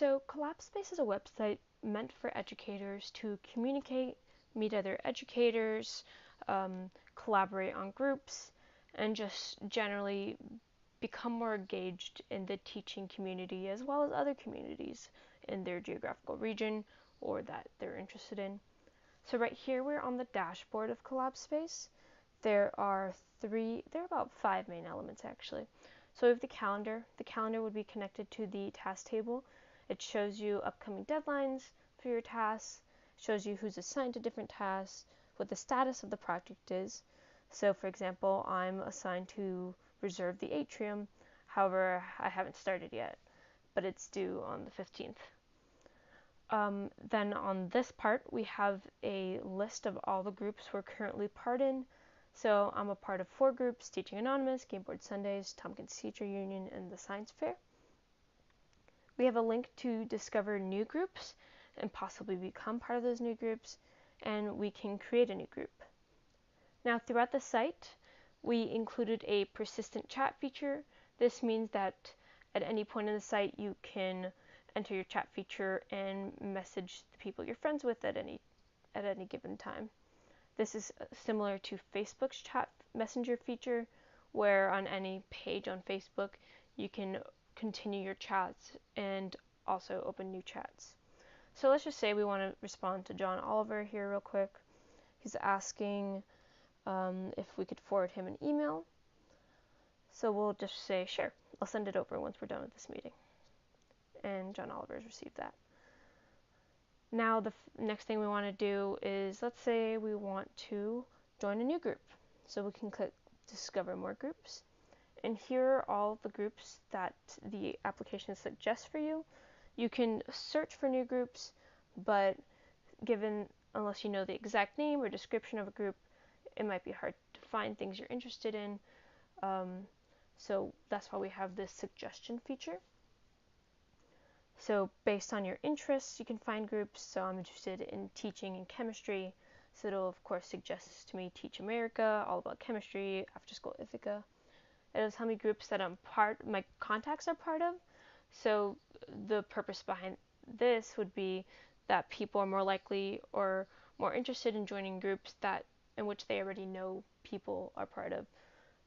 So Collabspace is a website meant for educators to communicate, meet other educators, collaborate on groups, and just generally become more engaged in the teaching community as well as other communities in their geographical region or that they're interested in. So right here we're on the dashboard of Collabspace. There are about 5 main elements actually. So we have the calendar. The calendar would be connected to the task table. It shows you upcoming deadlines for your tasks, shows you who's assigned to different tasks, what the status of the project is. So for example, I'm assigned to reserve the atrium. However, I haven't started yet, but it's due on the 15th. Then on this part, we have a list of all the groups we're currently part in. So I'm a part of 4 groups: Teaching Anonymous, Game Board Sundays, Tompkins Teacher Union, and the Science Fair. We have a link to discover new groups and possibly become part of those new groups, and we can create a new group. Now throughout the site, we included a persistent chat feature. This means that at any point in the site you can enter your chat feature and message the people you're friends with at any given time. This is similar to Facebook's chat messenger feature, where on any page on Facebook you can continue your chats and also open new chats. So let's just say we want to respond to John Oliver here real quick. He's asking if we could forward him an email. So we'll just say, sure, I'll send it over once we're done with this meeting. And John Oliver has received that. Now the next thing we want to do is, let's say we want to join a new group. So we can click discover more groups. And here are all the groups that the application suggests for you. You can search for new groups, but unless you know the exact name or description of a group, it might be hard to find things you're interested in. So that's why we have this suggestion feature. So based on your interests, you can find groups. So I'm interested in teaching and chemistry, so it'll of course suggest to me Teach America, all about chemistry, After School Ithaca. It'll tell me groups that my contacts are part of. So the purpose behind this would be that people are more likely or more interested in joining groups in which they already know people are part of,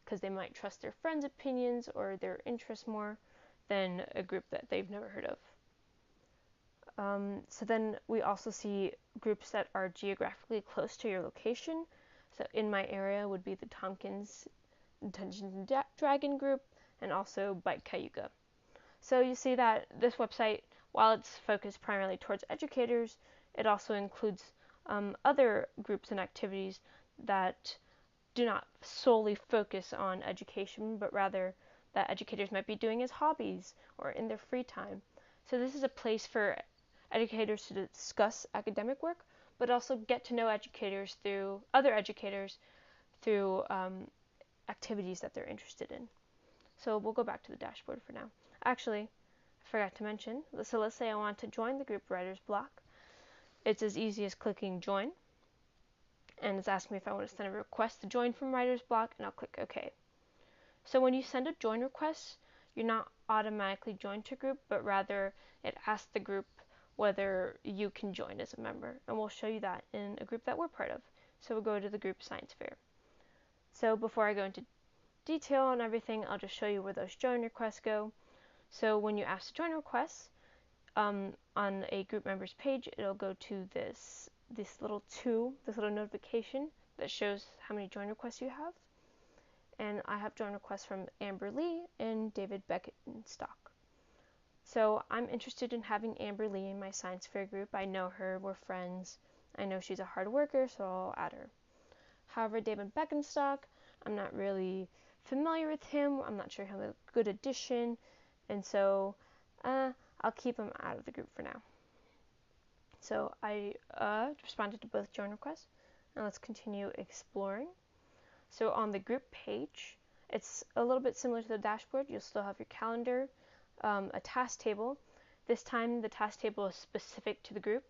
because they might trust their friends' opinions or their interests more than a group that they've never heard of. So then we also see groups that are geographically close to your location. So in my area would be the Tompkins Dungeons and Dragon group, and also Bike Cayuga. So you see that this website, while it's focused primarily towards educators, it also includes other groups and activities that do not solely focus on education, but rather that educators might be doing as hobbies or in their free time. So this is a place for educators to discuss academic work, but also get to know other educators through activities that they're interested in. So we'll go back to the dashboard for now. Actually, I forgot to mention, so let's say I want to join the group Writer's Block. It's as easy as clicking join, and it's asking me if I want to send a request to join from Writer's Block, and I'll click OK. So when you send a join request, you're not automatically joined to a group, but rather it asks the group whether you can join as a member, and we'll show you that in a group that we're part of. So we'll go to the group Science Fair. So before I go into detail on everything, I'll just show you where those join requests go. So when you ask to join requests, on a group members page, it'll go to this little notification that shows how many join requests you have. And I have join requests from Amber Lee and David Beckenstock. So I'm interested in having Amber Lee in my science fair group. I know her, we're friends. I know she's a hard worker, so I'll add her. However, David Beckenstock, I'm not really familiar with him. I'm not sure he'll be a good addition, and so I'll keep him out of the group for now. So I responded to both join requests, and let's continue exploring. So on the group page, it's a little bit similar to the dashboard. You'll still have your calendar, a task table. This time the task table is specific to the group,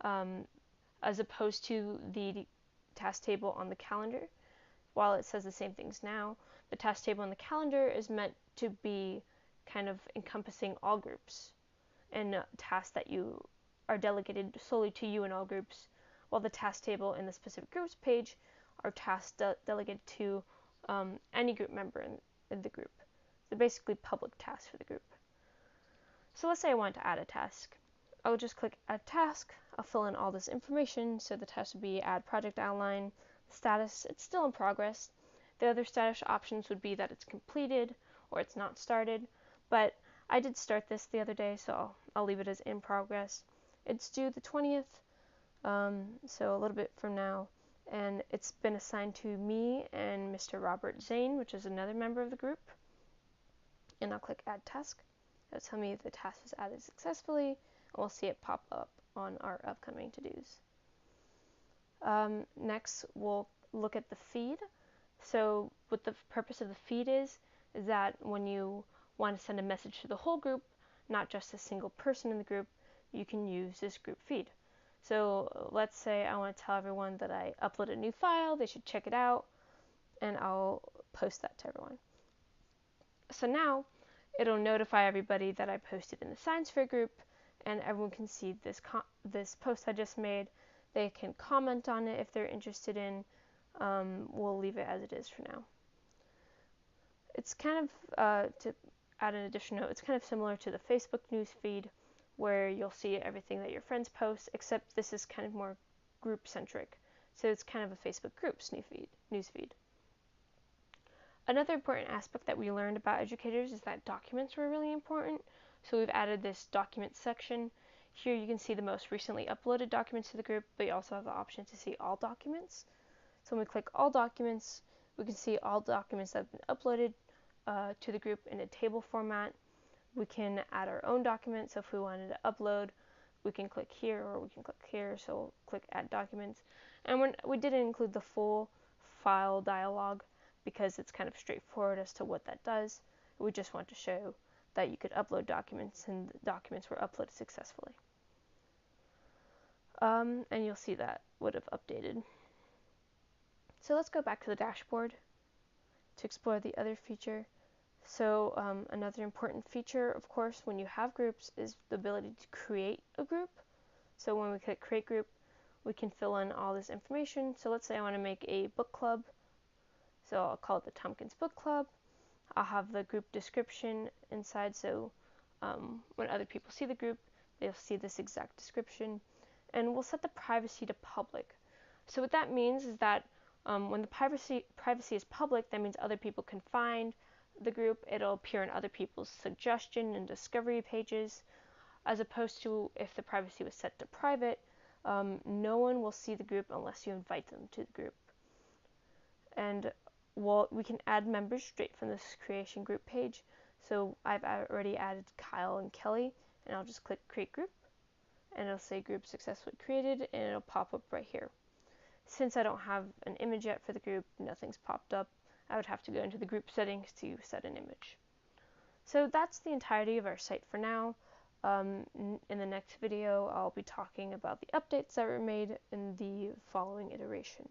as opposed to the task table on the calendar. While it says the same things now, the task table on the calendar is meant to be kind of encompassing all groups. and tasks that you are delegated solely to you in all groups, while the task table in the specific groups page are tasks delegated to any group member in the group. They're basically public tasks for the group. So let's say I want to add a task. I'll just click Add Task. I'll fill in all this information. So the task would be Add Project Outline, status, it's still in progress. The other status options would be that it's completed or it's not started, but I did start this the other day, so I'll leave it as in progress. It's due the 20th, so a little bit from now, and it's been assigned to me and Mr. Robert Zane, which is another member of the group. And I'll click Add Task. It'll tell me if the task was added successfully, and we'll see it pop up on our upcoming to-dos. Next, we'll look at the feed. So what the purpose of the feed is that when you want to send a message to the whole group, not just a single person in the group, you can use this group feed. So let's say I want to tell everyone that I uploaded a new file, they should check it out, and I'll post that to everyone. So now it'll notify everybody that I posted in the Science Fair group, and everyone can see this post I just made. They can comment on it if they're interested in. We'll leave it as it is for now. It's kind of, to add an additional note, it's kind of similar to the Facebook news feed, where you'll see everything that your friends post, except this is kind of more group-centric. So it's kind of a Facebook groups news feed. Another important aspect that we learned about educators is that documents were really important. So we've added this document section. Here you can see the most recently uploaded documents to the group, but you also have the option to see all documents. So when we click all documents, we can see all documents that have been uploaded to the group in a table format. We can add our own document. So if we wanted to upload, we can click here or we can click here. So we'll click Add Documents. And we didn't include the full file dialog because it's kind of straightforward as to what that does. We just want to show that you could upload documents and the documents were uploaded successfully. And you'll see that would have updated. So let's go back to the dashboard to explore the other feature. So another important feature, of course, when you have groups is the ability to create a group. So when we click Create Group, we can fill in all this information. So let's say I want to make a book club. So I'll call it the Tompkins Book Club. I'll have the group description inside, so when other people see the group, they'll see this exact description. And we'll set the privacy to public. So what that means is that when the privacy is public, that means other people can find the group. It'll appear in other people's suggestion and discovery pages, as opposed to if the privacy was set to private, no one will see the group unless you invite them to the group. And we can add members straight from this creation group page. So I've already added Kyle and Kelly, and I'll just click Create Group, and it'll say Group Successfully Created, and it'll pop up right here. Since I don't have an image yet for the group, nothing's popped up. I would have to go into the group settings to set an image. So that's the entirety of our site for now. In the next video, I'll be talking about the updates that were made in the following iteration.